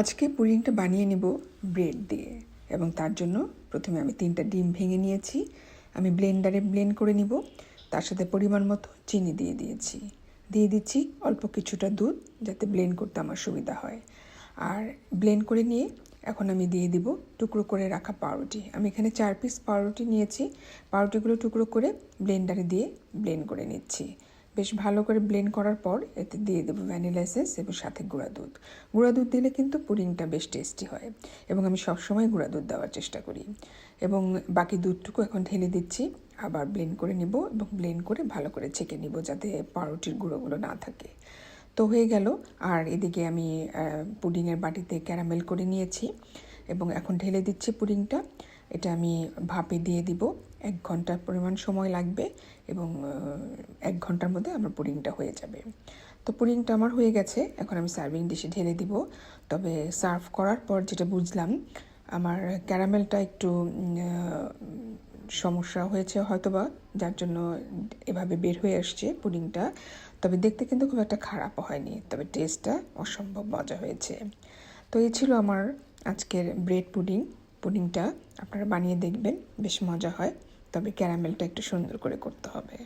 আজকে পুডিংটা বানিয়ে নিব ব্রেড দিয়ে এবং তার জন্য প্রথমে আমি 3টা ডিম ভেঙে নিয়েছি। আমি ব্লেন্ডারে ব্লেন্ড করে নিব। তার সাথে পরিমাণ মতো চিনি দিয়ে দিচ্ছি অল্প কিছুটা দুধ, যাতে ব্লেন্ড করতে আমার সুবিধা হয়। আর ব্লেন্ড করে নিয়ে এখন আমি দিয়ে দিব টুকরো করে রাখা পাউরুটি। আমি এখানে 4 পিস পাউরুটি নিয়েছি। পাউরুটিগুলো টুকরো করে ব্লেন্ডারে দিয়ে ব্লেন্ড করে নিচ্ছি। বেশ ভালো করে ব্লেন্ড করার পর এতে দিয়ে দেবো ভ্যানিলা এসেন্স এবং সাথে গুঁড়া দুধ। গুঁড়া দুধ দিলে কিন্তু পুডিংটা বেশ টেস্টি হয় এবং আমি সবসময় গুঁড়া দুধ দেওয়ার চেষ্টা করি। এবং বাকি দুধটুকু এখন ঢেলে দিচ্ছি, আবার ব্লেন্ড করে নিব এবং ব্লেন্ড করে ভালো করে ছেঁকে নিব যাতে পাউরুটির গুঁড়োগুলো না থাকে। তো হয়ে গেল। আর এদিকে আমি পুডিংয়ের বাটিতে ক্যারামেল করে নিয়েছি এবং এখন ঢেলে দিচ্ছি পুডিংটা। এটা আমি ভাপে দিয়ে দিব। 1 ঘন্টার পরিমাণ সময় লাগবে এবং 1 ঘন্টার মধ্যে আমার পুডিংটা হয়ে যাবে। তো পুডিংটা আমার হয়ে গেছে। এখন আমি সার্ভিং ডিশে ঢেলে দিব। তবে সার্ভ করার পর যেটা বুঝলাম, আমার ক্যারামেলটা একটু সমস্যা হয়েছে হয়তোবা, যার জন্য এভাবে বের হয়ে আসছে পুডিংটা। তবে দেখতে কিন্তু খুব একটা খারাপ হয়নি, তবে টেস্টটা অসম্ভব মজা হয়েছে। তো এই ছিল আমার আজকের ব্রেড পুডিংটা আপনারা বানিয়ে দেখবেন, বেশ মজা হয়। তবে ক্যারামেলটা একটু সুন্দর করে করতে হবে।